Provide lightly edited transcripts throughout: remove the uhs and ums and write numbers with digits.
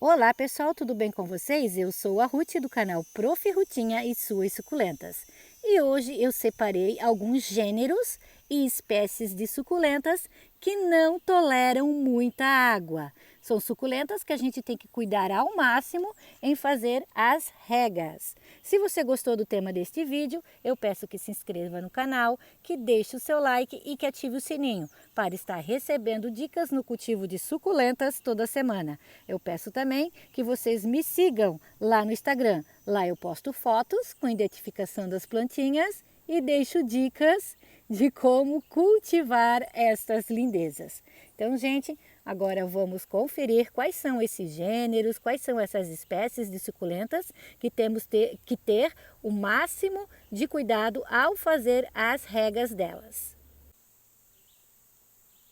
Olá pessoal, tudo bem com vocês? Eu sou a Ruth do canal Prof. Rutinha e suas suculentas. E hoje eu separei alguns gêneros e espécies de suculentas que não toleram muita água. São suculentas que a gente tem que cuidar ao máximo em fazer as regas. Se você gostou do tema deste vídeo, eu peço que se inscreva no canal, que deixe o seu like e que ative o sininho para estar recebendo dicas no cultivo de suculentas toda semana. Eu peço também que vocês me sigam lá no Instagram. Lá eu posto fotos com identificação das plantinhas e deixo dicas de como cultivar estas lindezas. Então, gente, agora vamos conferir quais são esses gêneros, quais são essas espécies de suculentas que temos que ter o máximo de cuidado ao fazer as regas delas.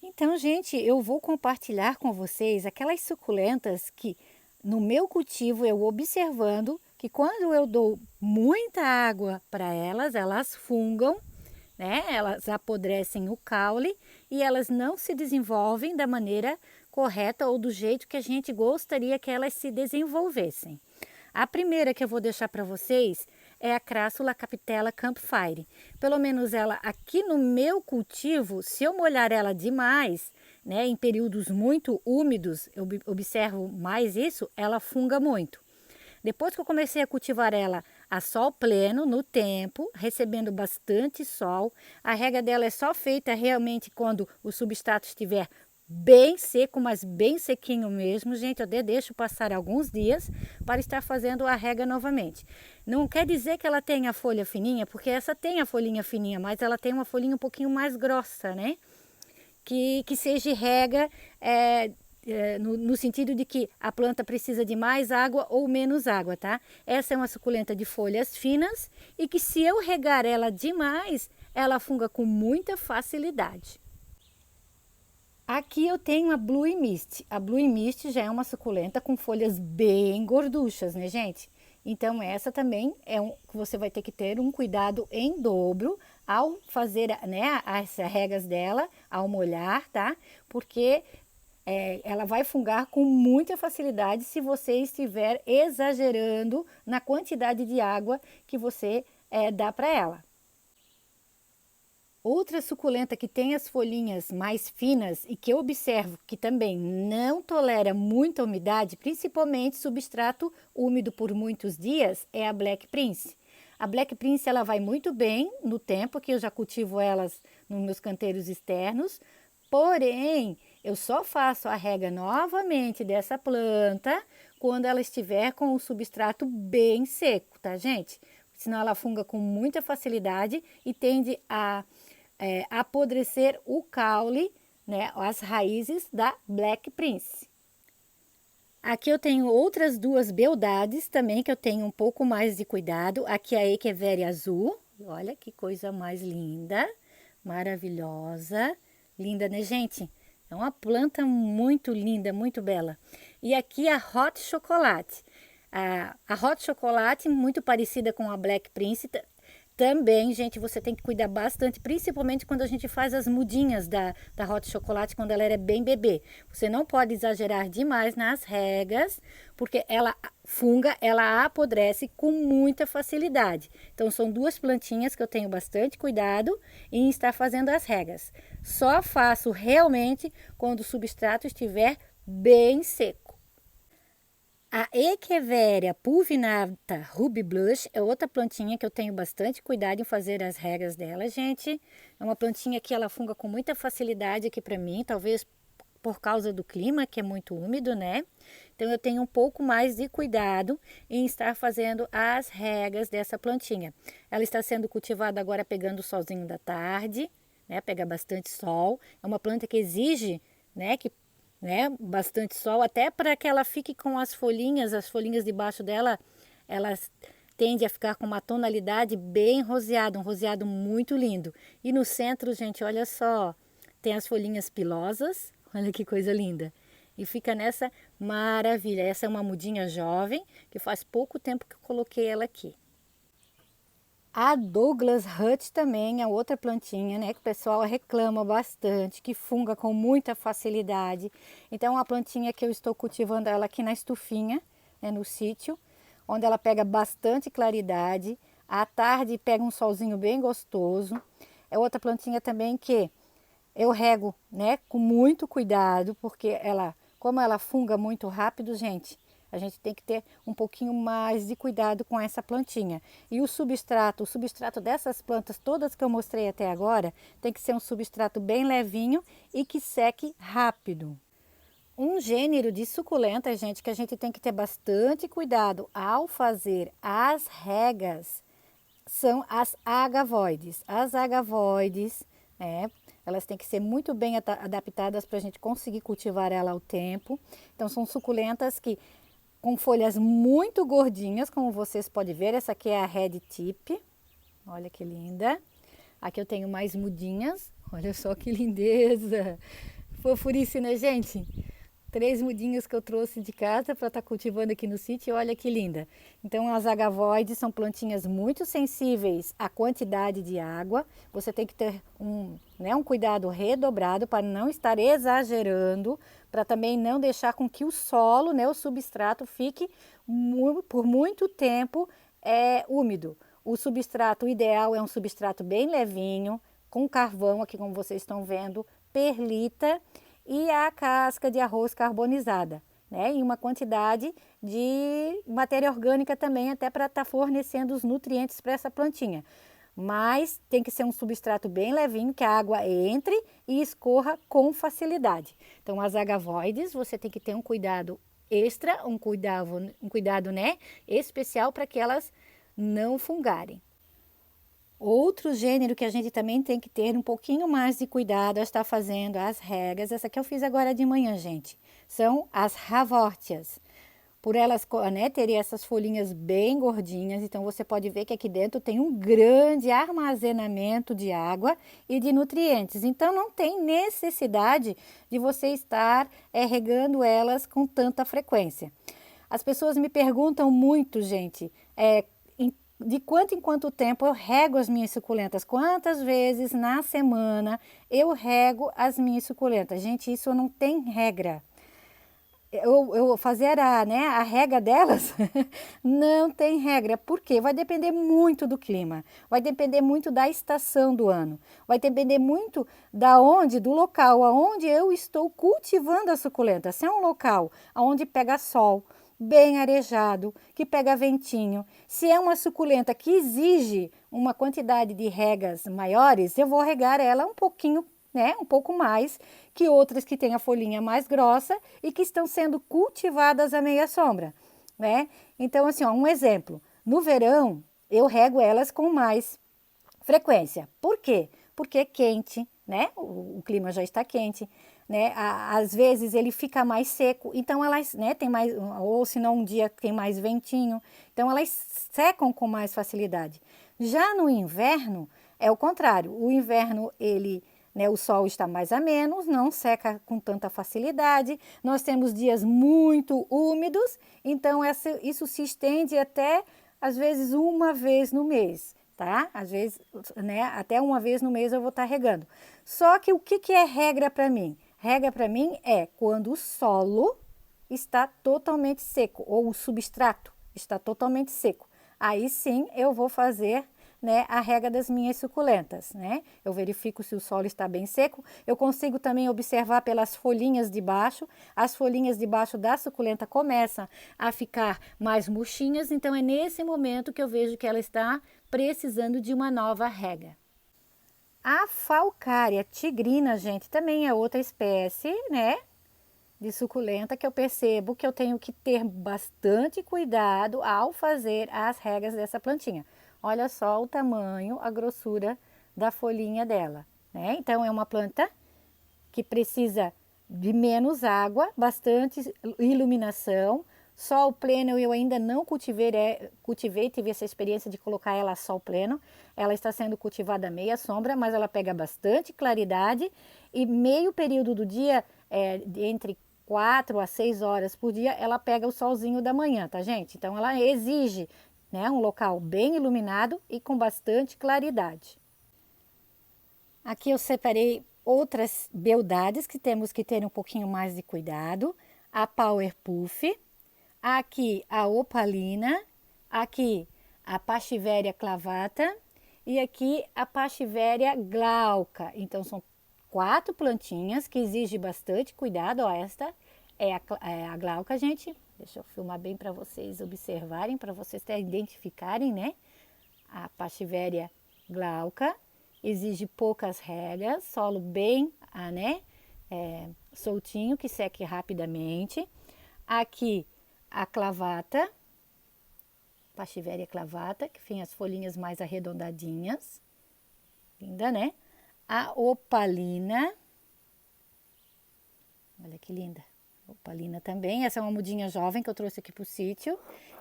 Então, gente, eu vou compartilhar com vocês aquelas suculentas que no meu cultivo eu observando que quando eu dou muita água para elas, elas fungam, né? Elas apodrecem o caule e elas não se desenvolvem da maneira correta ou do jeito que a gente gostaria que elas se desenvolvessem. A primeira que eu vou deixar para vocês é a Crassula Capitella Campfire. Pelo menos ela aqui no meu cultivo, se eu molhar ela demais, né, em períodos muito úmidos, eu observo mais isso, ela funga muito. Depois que eu comecei a cultivar ela a sol pleno, no tempo, recebendo bastante sol, a rega dela é só feita realmente quando o substrato estiver bem seco, mas bem sequinho mesmo, gente. Eu deixo passar alguns dias para estar fazendo a rega novamente. Não quer dizer que ela tenha folha fininha, porque essa tem a folhinha fininha, mas ela tem uma folhinha um pouquinho mais grossa, né? Que seja rega no sentido de que a planta precisa de mais água ou menos água, tá? Essa é uma suculenta de folhas finas e que se eu regar ela demais, ela funga com muita facilidade. Aqui eu tenho a Blue Mist. A Blue Mist já é uma suculenta com folhas bem gorduchas, né, gente? Então essa também é que você vai ter que ter um cuidado em dobro ao fazer, né, as regas dela, ao molhar, tá? Porque ela vai fungar com muita facilidade se você estiver exagerando na quantidade de água que você dá para ela. Outra suculenta que tem as folhinhas mais finas e que eu observo que também não tolera muita umidade, principalmente substrato úmido por muitos dias, é a Black Prince. A Black Prince ela vai muito bem no tempo que eu já cultivo elas nos meus canteiros externos, porém eu só faço a rega novamente dessa planta quando ela estiver com o substrato bem seco, tá, gente? Senão ela funga com muita facilidade e tende a apodrecer o caule, né, as raízes da Black Prince. Aqui eu tenho outras duas beldades também que eu tenho um pouco mais de cuidado. Aqui a Echeveria azul, olha que coisa mais linda, maravilhosa, linda, né, gente? É uma planta muito linda, muito bela. E aqui a Hot Chocolate. A Hot Chocolate, muito parecida com a Black Prince, também, gente, você tem que cuidar bastante, principalmente quando a gente faz as mudinhas da Hot Chocolate, quando ela é bem bebê. Você não pode exagerar demais nas regas, porque ela funga, ela apodrece com muita facilidade. Então, são duas plantinhas que eu tenho bastante cuidado em estar fazendo as regas. Só faço realmente quando o substrato estiver bem seco. A Echeveria pulvinata Ruby Blush é outra plantinha que eu tenho bastante cuidado em fazer as regas dela, gente. É uma plantinha que ela funga com muita facilidade aqui para mim, talvez por causa do clima, que é muito úmido, né? Então eu tenho um pouco mais de cuidado em estar fazendo as regas dessa plantinha. Ela está sendo cultivada agora pegando o solzinho da tarde, né? Pega bastante sol. É uma planta que exige, né, bastante sol, até para que ela fique com as folhinhas debaixo dela, elas tendem a ficar com uma tonalidade bem roseada, um roseado muito lindo. E no centro, gente, olha só, tem as folhinhas pilosas, olha que coisa linda. E fica nessa maravilha. Essa é uma mudinha jovem, que faz pouco tempo que eu coloquei ela aqui. A Douglas Hut também é outra plantinha, né, que o pessoal reclama bastante, que funga com muita facilidade. Então, é uma plantinha que eu estou cultivando ela aqui na estufinha, né, no sítio, onde ela pega bastante claridade. À tarde pega um solzinho bem gostoso. É outra plantinha também que eu rego, né, com muito cuidado, porque ela, como ela funga muito rápido, gente, a gente tem que ter um pouquinho mais de cuidado com essa plantinha. E o substrato dessas plantas todas que eu mostrei até agora, tem que ser um substrato bem levinho e que seque rápido. Um gênero de suculenta, gente, que a gente tem que ter bastante cuidado ao fazer as regas, são as agavoides. As agavoides, né, elas têm que ser muito bem adaptadas para a gente conseguir cultivar ela ao tempo. Então, são suculentas que com folhas muito gordinhas, como vocês podem ver. Essa aqui é a Red Tip, olha que linda. Aqui eu tenho mais mudinhas, olha só que lindeza. Fofurice, né, gente? 3 mudinhas que eu trouxe de casa para estar cultivando aqui no sítio, olha que linda. Então, as agavoides são plantinhas muito sensíveis à quantidade de água. Você tem que ter um cuidado redobrado para não estar exagerando, para também não deixar com que o solo, né, o substrato, fique por muito tempo úmido. O substrato ideal é um substrato bem levinho, com carvão, aqui como vocês estão vendo, perlita e a casca de arroz carbonizada, né? E uma quantidade de matéria orgânica também, até para estar fornecendo os nutrientes para essa plantinha. Mas tem que ser um substrato bem levinho, que a água entre e escorra com facilidade. Então, as agavoides, você tem que ter um cuidado extra, um cuidado, né, especial para que elas não fungarem. Outro gênero que a gente também tem que ter um pouquinho mais de cuidado ao estar fazendo as regas, essa que eu fiz agora de manhã, gente, são as ravórtias. Por elas, né, terem essas folhinhas bem gordinhas, então você pode ver que aqui dentro tem um grande armazenamento de água e de nutrientes. Então não tem necessidade de você estar regando elas com tanta frequência. As pessoas me perguntam muito, gente, de quanto em quanto tempo eu rego as minhas suculentas, quantas vezes na semana eu rego as minhas suculentas. Gente, isso não tem regra. Eu fazer a rega delas não tem regra, porque vai depender muito do clima, vai depender muito da estação do ano, vai depender muito do local aonde eu estou cultivando a suculenta. Se é um local onde pega sol, bem arejado, que pega ventinho. Se é uma suculenta que exige uma quantidade de regas maiores, eu vou regar ela um pouquinho, né, um pouco mais que outras que têm a folhinha mais grossa e que estão sendo cultivadas à meia sombra, né? Então, assim, ó, um exemplo. No verão, eu rego elas com mais frequência. Por quê? Porque é quente, né? O clima já está quente, né? Às vezes ele fica mais seco, então elas, né, tem mais, ou se não um dia tem mais ventinho, então elas secam com mais facilidade. Já no inverno é o contrário. O inverno né, o sol está mais ameno, não seca com tanta facilidade. Nós temos dias muito úmidos, então isso se estende até às vezes uma vez no mês. Tá? Às vezes, né, até uma vez no mês eu vou estar regando. Só que o que é regra para mim? Regra para mim é quando o solo está totalmente seco, ou o substrato está totalmente seco. Aí sim eu vou fazer, né, a rega das minhas suculentas, né? Eu verifico se o solo está bem seco. Eu consigo também observar pelas folhinhas de baixo. As folhinhas de baixo da suculenta começam a ficar mais murchinhas, então é nesse momento que eu vejo que ela está precisando de uma nova rega. A Falcária tigrina, gente, também é outra espécie, né, de suculenta que eu percebo que eu tenho que ter bastante cuidado ao fazer as regas dessa plantinha. Olha só o tamanho, a grossura da folhinha dela, né? Então é uma planta que precisa de menos água, bastante iluminação. Sol pleno eu ainda não cultivei, tive essa experiência de colocar ela a sol pleno. Ela está sendo cultivada à meia sombra, mas ela pega bastante claridade e meio período do dia, entre 4 a 6 horas por dia, ela pega o solzinho da manhã, tá, gente? Então ela exige né? Um local bem iluminado e com bastante claridade. Aqui eu separei outras beldades que temos que ter um pouquinho mais de cuidado. A Power Puff, aqui a Opalina, aqui a Pachyveria clavata e aqui a Pachyveria glauca. Então são 4 plantinhas que exigem bastante cuidado. Ó, esta é a glauca, gente. Deixa eu filmar bem para vocês observarem, para vocês até identificarem, né? A Pachyveria glauca exige poucas regas, solo bem, soltinho, que seque rapidamente. Aqui a clavata, Pachyveria clavata, que tem as folhinhas mais arredondadinhas. Linda, né? A Opalina. Olha que linda. Opalina também. Essa é uma mudinha jovem que eu trouxe aqui pro sítio.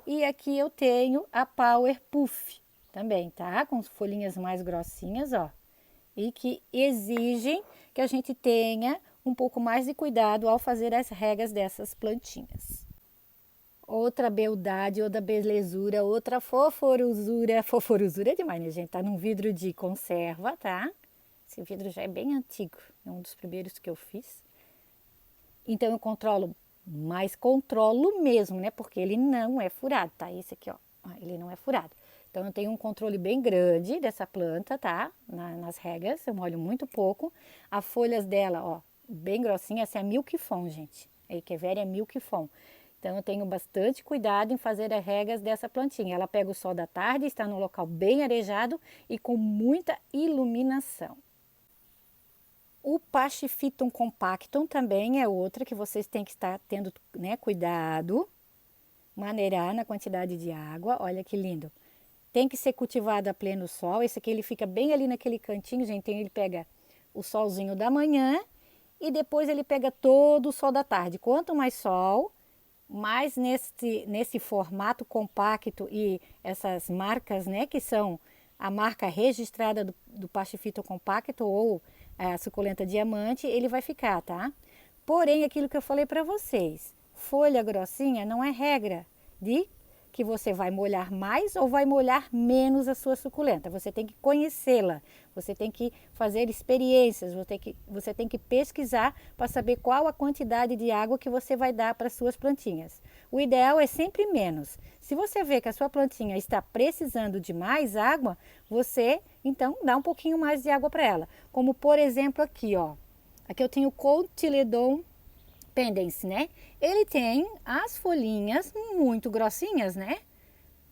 E aqui eu tenho a Power Puff também, tá? Com folhinhas mais grossinhas, ó. E que exigem que a gente tenha um pouco mais de cuidado ao fazer as regas dessas plantinhas. Outra beldade, outra belezura, outra foforuzura. Foforuzura é demais, né, gente? Tá num vidro de conserva, tá? Esse vidro já é bem antigo, é um dos primeiros que eu fiz. Então eu controlo, mas controlo mesmo, né? Porque ele não é furado, tá? Esse aqui, ó, ele não é furado. Então eu tenho um controle bem grande dessa planta, tá? Nas regas, eu molho muito pouco. As folhas dela, ó, bem grossinha, essa é a Milkfon, gente. A Echeveria é Milkfon. Então eu tenho bastante cuidado em fazer as regas dessa plantinha. Ela pega o sol da tarde, está num local bem arejado e com muita iluminação. O Pachyphyton compactum também é outra que vocês têm que estar tendo, né, cuidado. Maneirar na quantidade de água, olha que lindo. Tem que ser cultivado a pleno sol. Esse aqui ele fica bem ali naquele cantinho, gente. Ele pega o solzinho da manhã e depois ele pega todo o sol da tarde. Quanto mais sol, mais nesse formato compacto e essas marcas, né, que são a marca registrada do Pachyphyton compacto ou a suculenta diamante, ele vai ficar, tá? Porém, aquilo que eu falei para vocês, folha grossinha não é regra de que você vai molhar mais ou vai molhar menos a sua suculenta. Você tem que conhecê-la, você tem que fazer experiências, você tem que pesquisar para saber qual a quantidade de água que você vai dar para as suas plantinhas. O ideal é sempre menos. Se você vê que a sua plantinha está precisando de mais água, você então dá um pouquinho mais de água para ela. Como por exemplo aqui, ó. Aqui eu tenho o Cotyledon pendens, né? Ele tem as folhinhas muito grossinhas, né?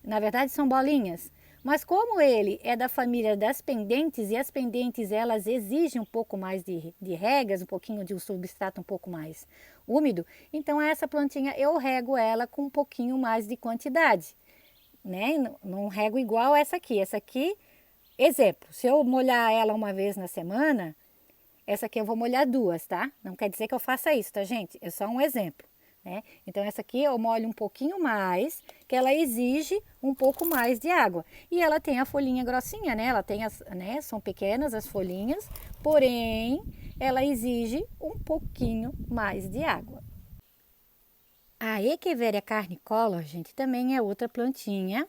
Na verdade são bolinhas. Mas como ele é da família das pendentes e as pendentes elas exigem um pouco mais de regas, um pouquinho de um substrato um pouco mais úmido, então essa plantinha eu rego ela com um pouquinho mais de quantidade, né? Não rego igual essa aqui. Essa aqui, exemplo, se eu molhar ela uma vez na semana, essa aqui eu vou molhar 2, tá? Não quer dizer que eu faça isso, tá, gente? É só um exemplo, né? Então, essa aqui eu molho um pouquinho mais, que ela exige um pouco mais de água. E ela tem a folhinha grossinha, né? Ela tem né? São pequenas as folhinhas, porém, ela exige um pouquinho mais de água. A Echeveria carnicolor, gente, também é outra plantinha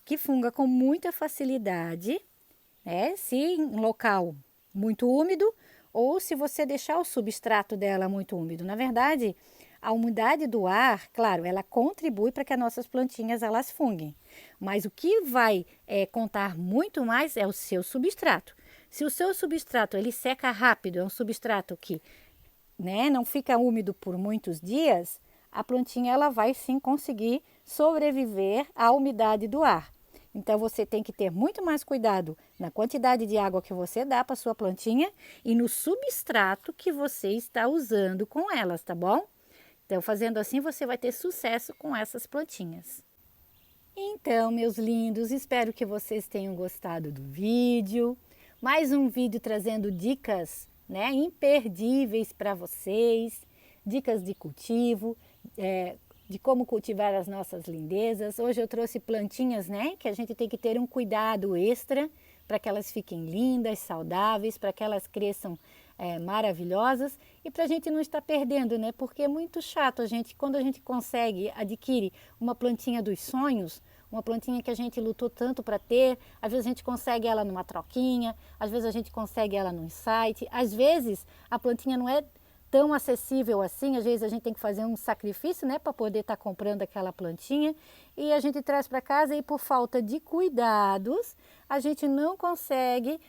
que funga com muita facilidade, né? Se em local muito úmido, ou se você deixar o substrato dela muito úmido. Na verdade, a umidade do ar, claro, ela contribui para que as nossas plantinhas elas funguem. Mas o que vai contar muito mais é o seu substrato. Se o seu substrato ele seca rápido, é um substrato que, né, não fica úmido por muitos dias, a plantinha ela vai sim conseguir sobreviver à umidade do ar. Então, você tem que ter muito mais cuidado na quantidade de água que você dá para sua plantinha e no substrato que você está usando com elas, tá bom? Então, fazendo assim, você vai ter sucesso com essas plantinhas. Então, meus lindos, espero que vocês tenham gostado do vídeo. Mais um vídeo trazendo dicas, né, imperdíveis para vocês, dicas de cultivo, de como cultivar as nossas lindezas. Hoje eu trouxe plantinhas, né, que a gente tem que ter um cuidado extra para que elas fiquem lindas, saudáveis, para que elas cresçam maravilhosas e para a gente não estar perdendo, né, porque é muito chato quando a gente consegue, adquire uma plantinha dos sonhos, uma plantinha que a gente lutou tanto para ter, às vezes a gente consegue ela numa troquinha, às vezes a gente consegue ela num site, às vezes a plantinha não é tão acessível assim, às vezes a gente tem que fazer um sacrifício, né, para poder estar comprando aquela plantinha e a gente traz para casa e por falta de cuidados a gente não consegue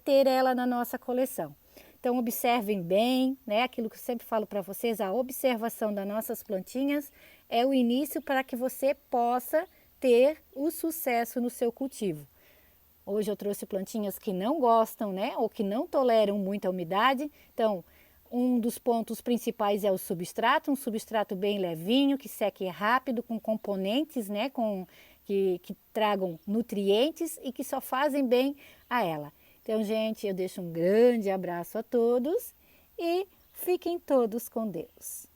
ter ela na nossa coleção. Então observem bem, né, aquilo que eu sempre falo para vocês, a observação das nossas plantinhas é o início para que você possa ter o sucesso no seu cultivo. Hoje eu trouxe plantinhas que não gostam, né, ou que não toleram muita umidade, então um dos pontos principais é o substrato, um substrato bem levinho, que seque rápido, com componentes, né, que tragam nutrientes e que só fazem bem a ela. Então, gente, eu deixo um grande abraço a todos e fiquem todos com Deus.